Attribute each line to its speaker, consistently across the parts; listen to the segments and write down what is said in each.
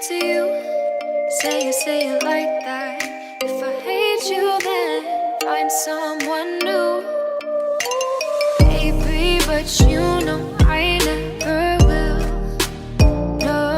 Speaker 1: to you. Say it like that. If I hate you, then find someone new. Baby, but you know I never will. No,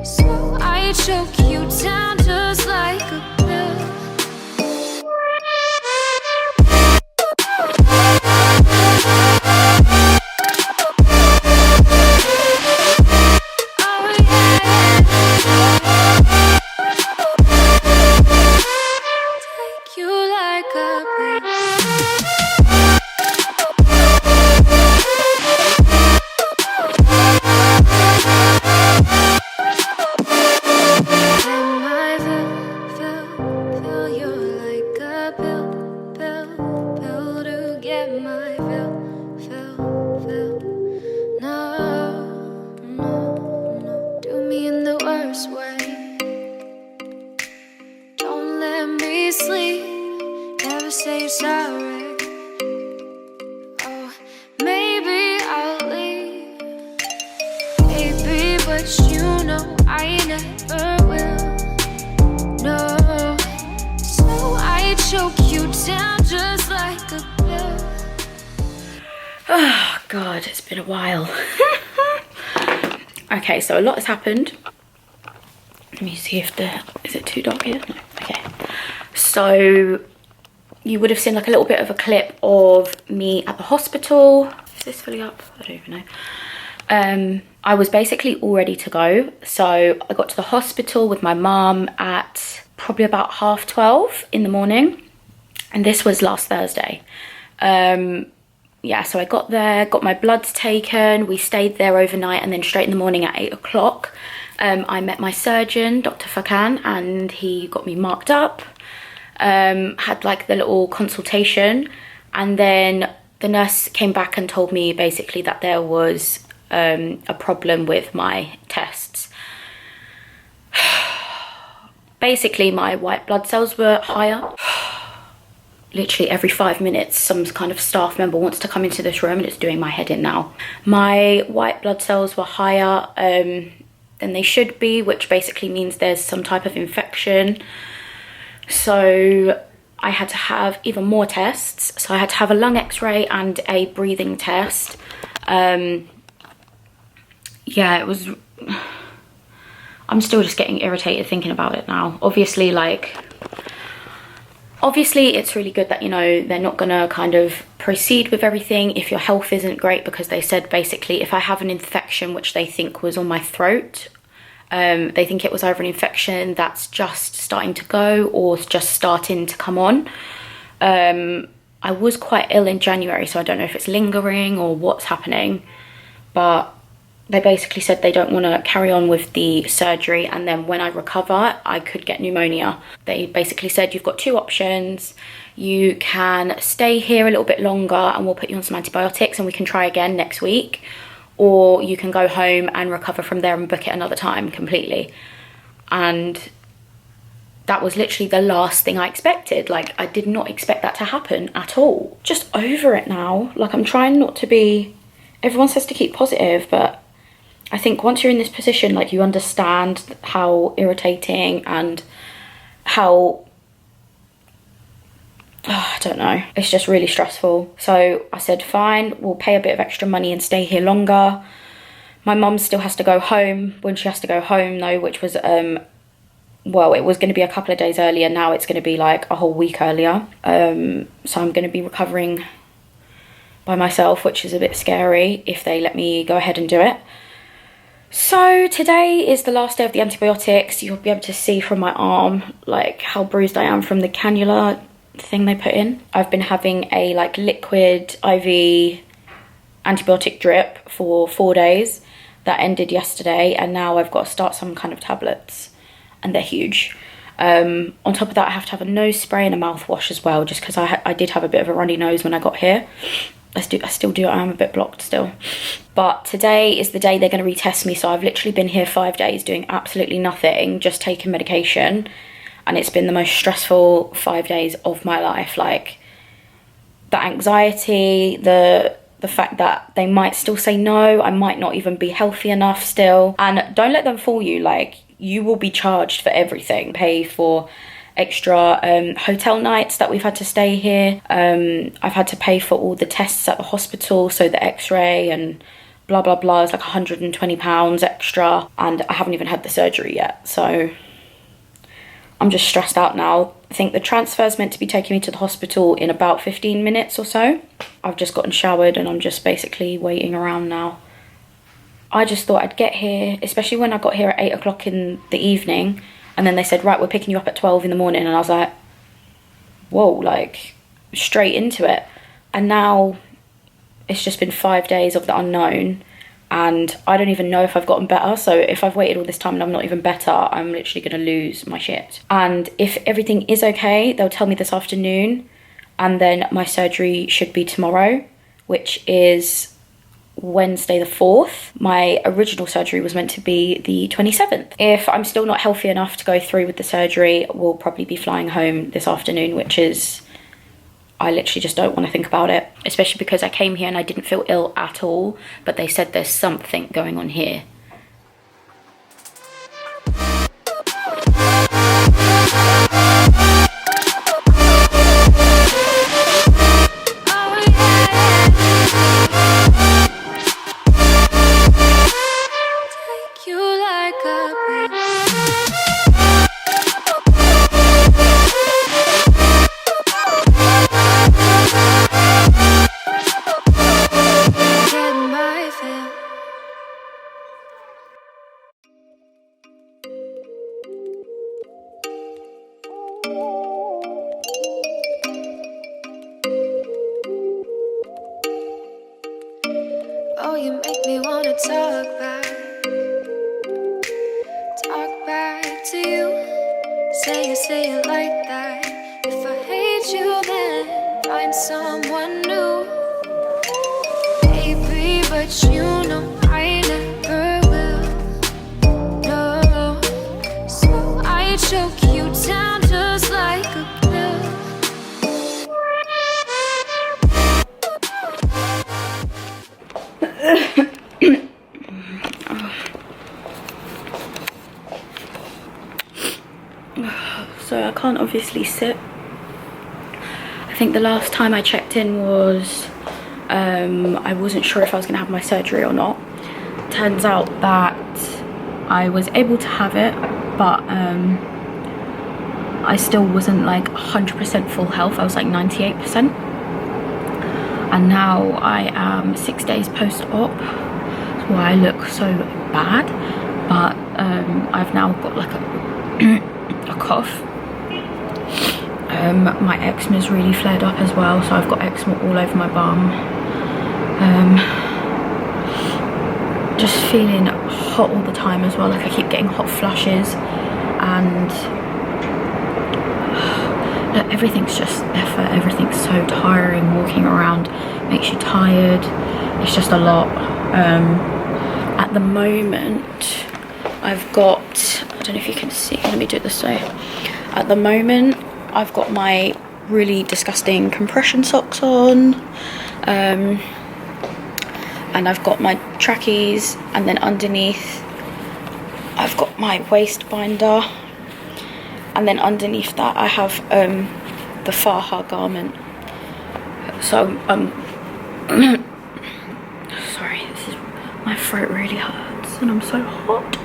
Speaker 1: so I choke you down just like a pill. Oh God, it's been a while. Okay, so a lot has happened. Let me see if is it too dark here? No. Okay. So you would have seen like a little bit of a clip of me at the hospital. Is this fully up? I don't even know. I was basically all ready to go. So I got to the hospital with my mum at probably about 12:30 in the morning. And this was last Thursday. Yeah, so I got there, got my bloods taken. We stayed there overnight, and then straight in the morning at 8 o'clock, I met my surgeon, Dr. Fakan, and he got me marked up, had like the little consultation, and then the nurse came back and told me basically that there was a problem with my tests. Basically, my white blood cells were higher. Literally every 5 minutes, some kind of staff member wants to come into this room, and it's doing my head in now. My white blood cells were higher than they should be, which basically means there's some type of infection. So I had to have even more tests. So I had to have a lung x-ray and a breathing test. Yeah, it was... I'm still just getting irritated thinking about it now. Obviously, it's really good that, you know, they're not going to kind of proceed with everything if your health isn't great, because they said basically if I have an infection, which they think was on my throat, they think it was either an infection that's just starting to go or just starting to come on. I was quite ill in January, so I don't know if it's lingering or what's happening, but they basically said they don't want to carry on with the surgery, and then when I recover, I could get pneumonia. They basically said you've got two options. You can stay here a little bit longer and we'll put you on some antibiotics and we can try again next week, or you can go home and recover from there and book it another time completely. And that was literally the last thing I expected. Like, I did not expect that to happen at all. Just over it now. Like, I'm trying not to be... Everyone says to keep positive, but I think once you're in this position, like, you understand how irritating and how, I don't know, it's just really stressful. So I said, fine, we'll pay a bit of extra money and stay here longer. My mum still has to go home when she has to go home though, which was, well, it was going to be a couple of days earlier. Now it's going to be like a whole week earlier. So I'm going to be recovering by myself, which is a bit scary if they let me go ahead and do it. So today is the last day of the antibiotics. You'll be able to see from my arm like how bruised I am from the cannula thing they put in. I've been having a like liquid IV antibiotic drip for 4 days. That ended yesterday, and now I've got to start some kind of tablets, and they're huge. On top of that, I have to have a nose spray and a mouthwash as well, just because I did have a bit of a runny nose when I got here. I still do. I am a bit blocked still. But today is the day they're going to retest me. So I've literally been here 5 days doing absolutely nothing, just taking medication. And it's been the most stressful 5 days of my life. Like, the anxiety, the the fact that they might still say no, I might not even be healthy enough still. And don't let them fool you, like, you will be charged for everything. Pay for extra hotel nights that we've had to stay here. I've had to pay for all the tests at the hospital, so the x-ray and blah blah blah is like £120 extra, and I haven't even had the surgery yet, so I'm just stressed out now. I think the transfer's meant to be taking me to the hospital in about 15 minutes or so. I've just gotten showered and I'm just basically waiting around now. I just thought I'd get here, especially when I got here at 8 o'clock in the evening, and then they said, right, we're picking you up at 12 in the morning, and I was like, whoa, like, straight into it. And now it's just been 5 days of the unknown, and I don't even know if I've gotten better. So if I've waited all this time and I'm not even better, I'm literally gonna lose my shit. And if everything is okay, they'll tell me this afternoon, and then my surgery should be tomorrow, which is Wednesday the 4th. My original surgery was meant to be the 27th. If I'm still not healthy enough to go through with the surgery, we'll probably be flying home this afternoon, which is, I literally just don't want to think about it, especially because I came here and I didn't feel ill at all, but they said there's something going on here.
Speaker 2: Oh, you make me wanna talk back to you. Say it like that. If I hate you, then find someone new. Baby, but you know I never will. No, so I choke you down just like a pill.
Speaker 1: So I can't obviously sit. I think the last time I checked in was I wasn't sure if I was gonna have my surgery or not. Turns out that I was able to have it, but I still wasn't like 100% full health. I was like 98%. And now I am 6 days post-op. That's why I look so bad. But I've now got like a cough. My eczema's really flared up as well, so I've got eczema all over my bum. Just feeling hot all the time as well, like I keep getting hot flushes, and look, everything's just effort. Everything's so tiring. Walking around makes you tired. It's just a lot. At the moment I've got, I don't know if you can see, let me do it this way. At the moment I've got my really disgusting compression socks on, and I've got my trackies, and then underneath I've got my waist binder, and then underneath that I have the faja garment. So sorry, my throat really hurts and I'm so hot.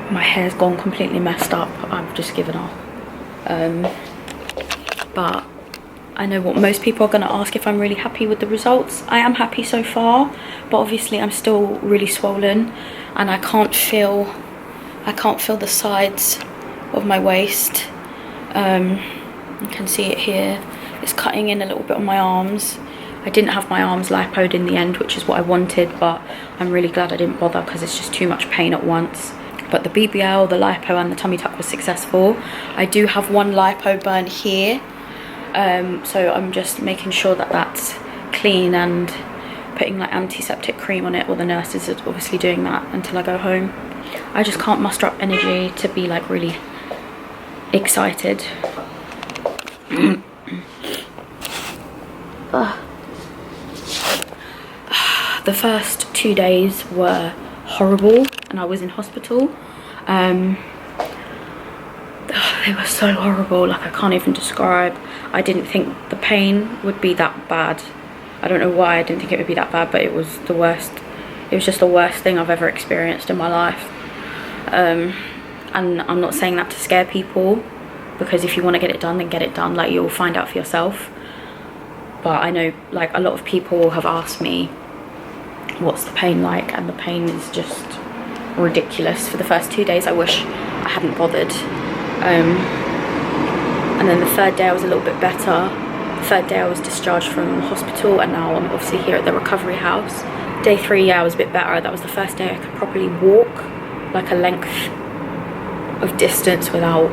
Speaker 1: My hair's gone completely messed up. I've just given up. But I know what most people are going to ask, if I'm really happy with the results. I am happy so far, but obviously I'm still really swollen, and I can't feel the sides of my waist. You can see it here. It's cutting in a little bit on my arms. I didn't have my arms lipoed in the end, which is what I wanted, but I'm really glad I didn't bother because it's just too much pain at once. But the BBL, the lipo and the tummy tuck was successful. I do have one lipo burn here, so I'm just making sure that that's clean and putting like antiseptic cream on it, or the nurses are obviously doing that until I go home. I just can't muster up energy to be like really excited. The first 2 days were horrible and I was in hospital. They were so horrible, like I can't even describe. I didn't think the pain would be that bad. I don't know why I didn't think it would be that bad, but it was the worst. It was just the worst thing I've ever experienced in my life. And I'm not saying that to scare people, because if you want to get it done, then get it done. Like, you'll find out for yourself. But I know, like, a lot of people have asked me what's the pain like, and the pain is just ridiculous. For the first 2 days I wish I hadn't bothered. And then the third day I was a little bit better. The third day I was discharged from the hospital, and now I'm obviously here at the recovery house. Day 3, yeah, I was a bit better. That was the first day I could properly walk like a length of distance without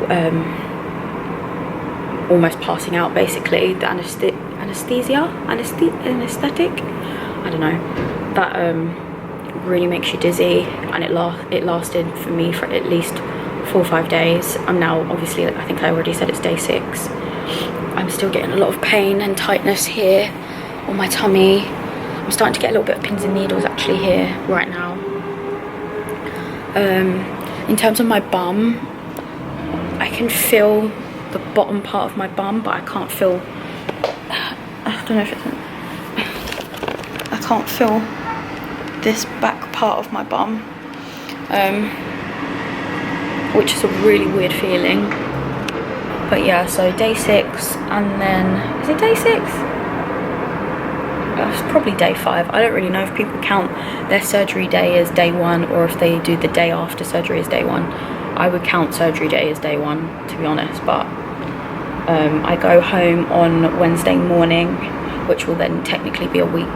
Speaker 1: almost passing out, basically. The anesthetic, I don't know, that really makes you dizzy, and it lasted for me for at least 4 or 5 days. I'm now, obviously, I think I already said it's day 6. I'm still getting a lot of pain and tightness here on my tummy. I'm starting to get a little bit of pins and needles actually here right now. In terms of my bum, I can feel the bottom part of my bum, but I can't feel, I don't know if it's, I can't feel this back part of my bum, which is a really weird feeling. But yeah, so day 6, and then, is it day 6? It's probably day 5. I don't really know if people count their surgery day as day 1, or if they do the day after surgery as day 1. I would count surgery day as day 1, to be honest, but I go home on Wednesday morning, which will then technically be a week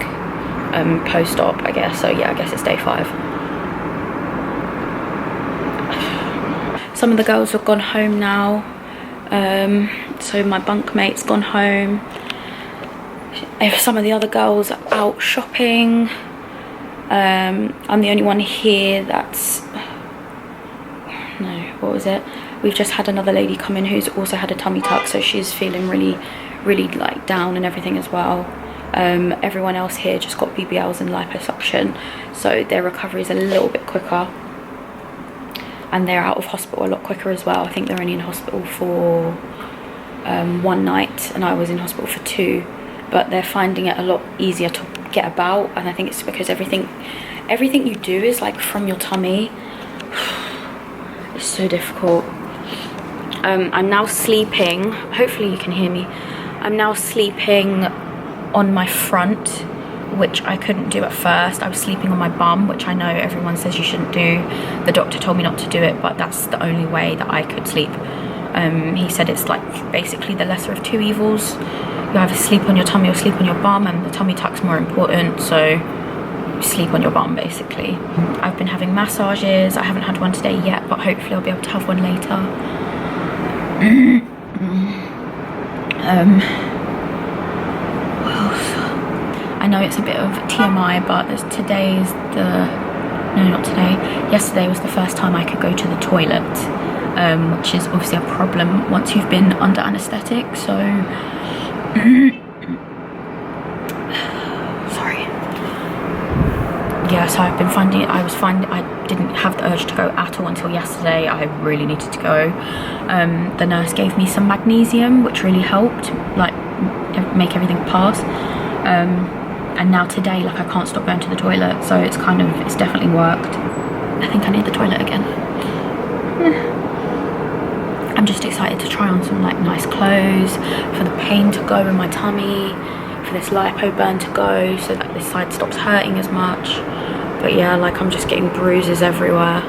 Speaker 1: post-op, I guess. So yeah, I guess it's day 5. Some of the girls have gone home now. So my bunkmate's gone home. If some of the other girls are out shopping, I'm the only one here that's, no, what was it? We've just had another lady come in who's also had a tummy tuck, so she's feeling really, really like down and everything as well. Everyone else here just got BBLs and liposuction, so their recovery is a little bit quicker, and they're out of hospital a lot quicker as well. I think they're only in hospital for 1 night, and I was in hospital for 2. But they're finding it a lot easier to get about, and I think it's because everything you do is like from your tummy. It's so difficult. I'm now sleeping, hopefully you can hear me. I'm now sleeping on my front, which I couldn't do at first. I was sleeping on my bum, which I know everyone says you shouldn't do. The doctor told me not to do it, but that's the only way that I could sleep. He said it's like basically the lesser of 2 evils. You either sleep on your tummy or sleep on your bum, and the tummy tuck's more important, so you sleep on your bum basically. I've been having massages. I haven't had one today yet, but hopefully I'll be able to have one later. I know it's a bit of TMI, but yesterday was the first time I could go to the toilet, which is obviously a problem once you've been under anaesthetic, so sorry. Yeah, so I've been finding I didn't have the urge to go at all until yesterday. I really needed to go. The nurse gave me some magnesium, which really helped, like, make everything pass. And now today, like, I can't stop going to the toilet, so it's definitely worked. I think I need the toilet again. I'm just excited to try on some like nice clothes, for the pain to go in my tummy, for this lipo burn to go, so that this side stops hurting as much. But yeah, like, I'm just getting bruises everywhere.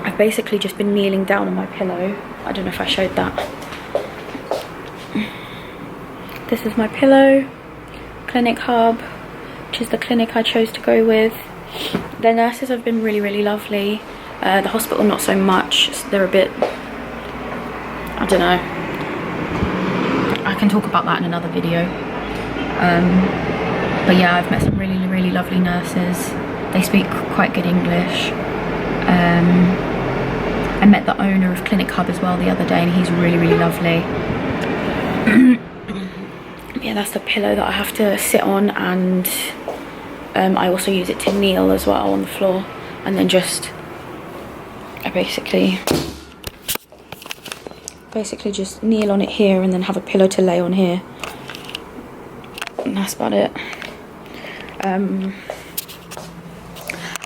Speaker 1: I've basically just been kneeling down on my pillow. I don't know if I showed that. This is my pillow, Clinic Hub, which is the clinic I chose to go with. The nurses have been really, really lovely. The hospital not so much. They're a bit, I don't know. I can talk about that in another video. But yeah, I've met some really, really lovely nurses. They speak quite good English. I met the owner of Clinic Hub as well the other day, and he's really, really lovely. Yeah, that's the pillow that I have to sit on, and I also use it to kneel as well on the floor, and then I basically just kneel on it here and then have a pillow to lay on here, and that's about it.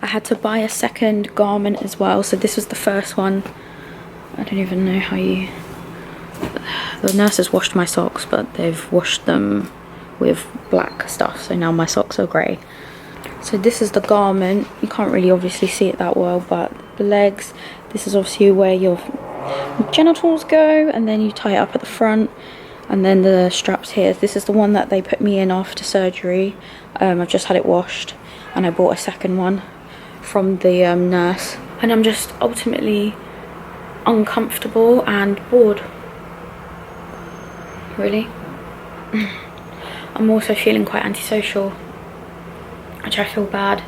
Speaker 1: I had to buy a second garment as well, so this was the first one. I don't even know how the nurses washed my socks, but they've washed them with black stuff, so now my socks are grey. So this is the garment. You can't really obviously see it that well, but the legs, this is obviously where your genitals go, and then you tie it up at the front, and then the straps here. This is the one that they put me in after surgery. I've just had it washed, and I bought a second one from the nurse, and I'm just ultimately uncomfortable and bored, really. I'm also feeling quite antisocial, which I feel bad,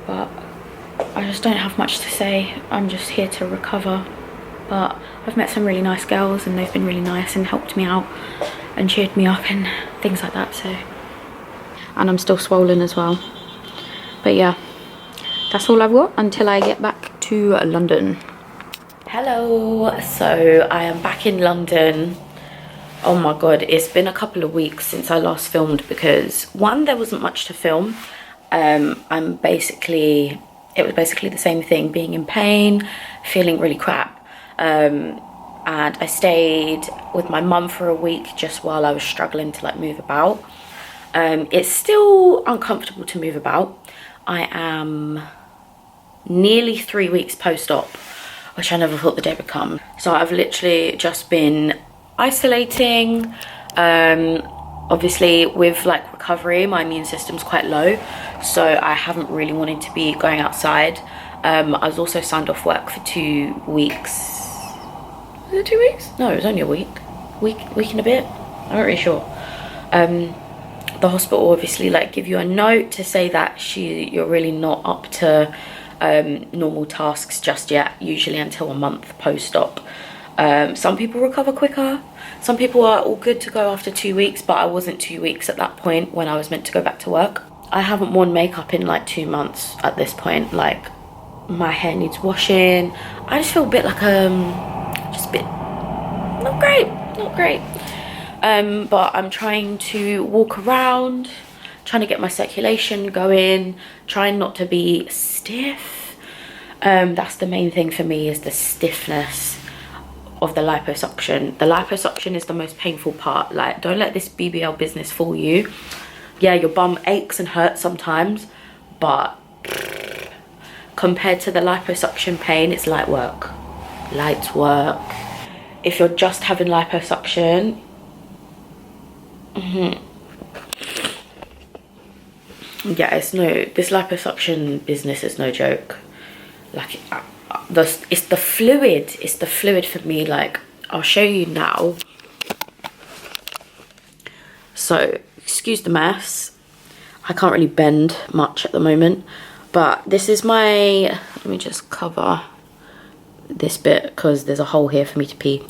Speaker 1: but I just don't have much to say. I'm just here to recover, but I've met some really nice girls, and they've been really nice and helped me out and cheered me up and things like that. So, and I'm still swollen as well, but yeah, that's all I've got until I get back to London. Hello, so I am back in London. Oh my god, it's been a couple of weeks since I last filmed because one, there wasn't much to film. It was basically the same thing, being in pain, feeling really crap. And I stayed with my mum for a week just while I was struggling to like move about. It's still uncomfortable to move about. I am nearly 3 weeks post-op, which I never thought the day would come. So I've literally just been isolating. Obviously with like recovery, my immune system's quite low, so I haven't really wanted to be going outside. I was also signed off work for 2 weeks. Was it 2 weeks? No, it was only a week and a bit. I'm not really sure. The hospital obviously like give you a note to say that you're really not up to normal tasks just yet, usually until a month post-op. Some people recover quicker, some people are all good to go after 2 weeks, but I wasn't 2 weeks at that point when I was meant to go back to work. I haven't worn makeup in like 2 months at this point. Like, my hair needs washing. I just feel a bit like just a bit not great. But I'm trying to walk around, trying to get my circulation going, trying not to be stiff. That's the main thing for me, is the stiffness of the liposuction. The liposuction is the most painful part. Like, don't let this BBL business fool you. Yeah, your bum aches and hurts sometimes, but compared to the liposuction pain, it's light work. If you're just having liposuction, yeah, this liposuction business is no joke. Like, it's the fluid for me. Like, I'll show you now. So excuse the mess, I can't really bend much at the moment, but this is let me just cover this bit because there's a hole here for me to pee.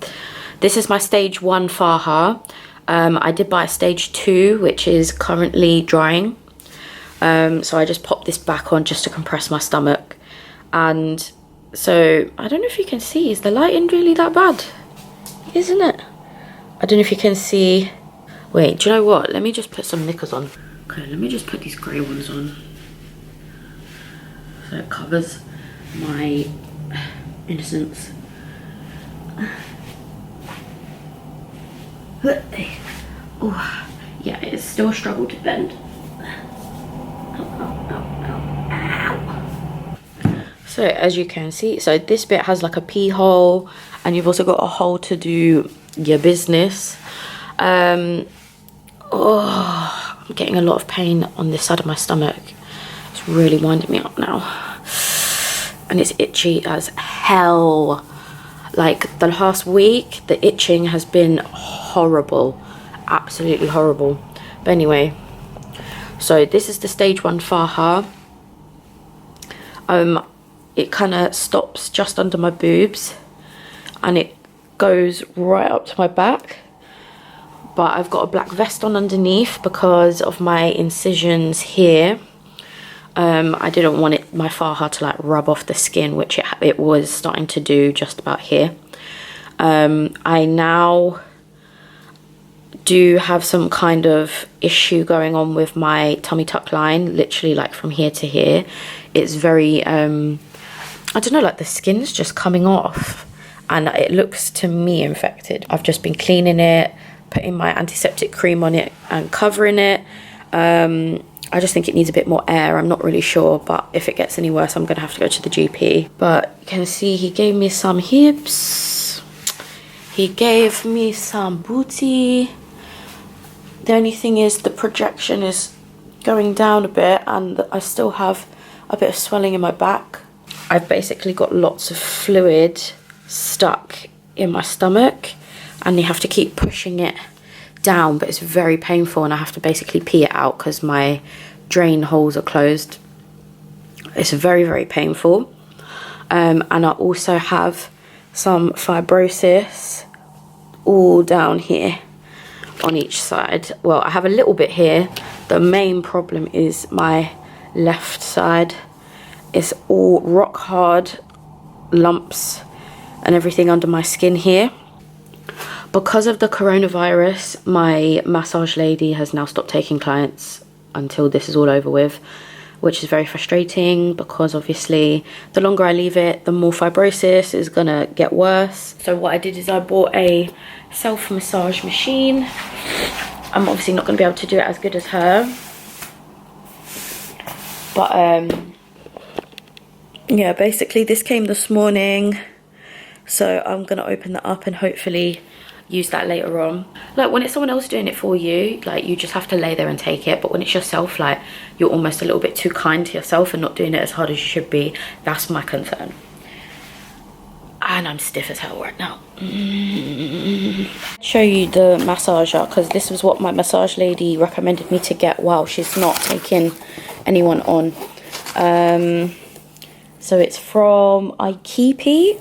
Speaker 1: This is my stage 1 faja. I did buy a stage 2, which is currently drying. So I just popped this back on just to compress my stomach. And so I don't know if you can see, is the lighting really that bad? Isn't it? I don't know if you can see. Wait, do you know what? Let me just put some knickers on. Okay, let me just put these grey ones on, so it covers my innocence. Oh, yeah, it's still a struggle to bend. So as you can see, so this bit has like a pee hole, and you've also got a hole to do your business. Oh, I'm getting a lot of pain on this side of my stomach. It's really winding me up now, and it's itchy as hell. Like, the last week, the itching has been horrible, absolutely horrible. But anyway, so this is the stage 1 faja. It kind of stops just under my boobs, and it goes right up to my back. But I've got a black vest on underneath because of my incisions here. I didn't want my faja to like rub off the skin, which it was starting to do just about here. I now do have some kind of issue going on with my tummy tuck line, literally like from here to here. It's very I don't know, like the skin's just coming off and it looks to me infected. I've just been cleaning it, putting my antiseptic cream on it and covering it. I just think it needs a bit more air. I'm not really sure, but if it gets any worse, I'm gonna have to go to the GP. But you can see he gave me some hips. He gave me some booty. The only thing is the projection is going down a bit and I still have a bit of swelling in my back. I've basically got lots of fluid stuck in my stomach and you have to keep pushing it down, but it's very painful and I have to basically pee it out because my drain holes are closed. It's very, very painful. And I also have some fibrosis all down here on each side. Well, I have a little bit here. The main problem is my left side. It's all rock hard lumps and everything under my skin here. Because of the coronavirus, my massage lady has now stopped taking clients until this is all over with, which is very frustrating because obviously the longer I leave it, the more fibrosis is gonna get worse. So what I did is I bought a self-massage machine. I'm obviously not gonna be able to do it as good as her. But yeah, basically this came this morning. So I'm gonna open that up and hopefully use that later on. Like when it's someone else doing it for you, like you just have to lay there and take it, but when it's yourself, like you're almost a little bit too kind to yourself and not doing it as hard as you should be. That's my concern. And I'm stiff as hell right now. Show you the massager because this was what my massage lady recommended me to get while she's not taking anyone on. So it's from Ikeepi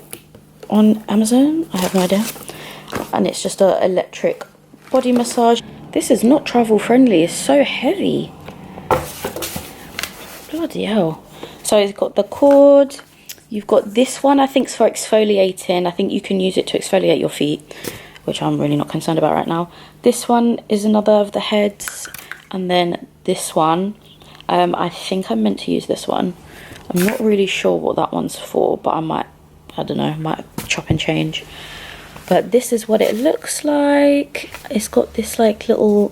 Speaker 1: on Amazon. I have no idea. And it's just an electric body massage. This is not travel friendly. It's so heavy. Bloody hell. So it's got the cord. You've got this one, I think, is for exfoliating. I think you can use it to exfoliate your feet, which I'm really not concerned about right now. This one is another of the heads. And then this one, I think I'm meant to use this one. I'm not really sure what that one's for, but I don't know, might chop and change. But this is what it looks like. It's got this like little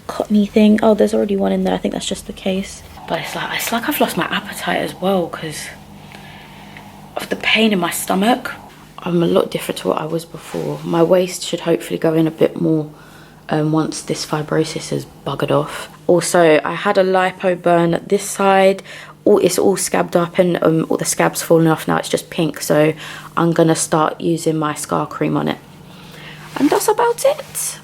Speaker 1: cottony thing. Oh, there's already one in there. I think that's just the case. But it's like I've lost my appetite as well because of the pain in my stomach. I'm a lot different to what I was before. My waist should hopefully go in a bit more once this fibrosis is buggered off. Also, I had a lipo burn at this side. It's all scabbed up and all the scabs falling off now. It's just pink, so I'm gonna start using my scar cream on it. And that's about it.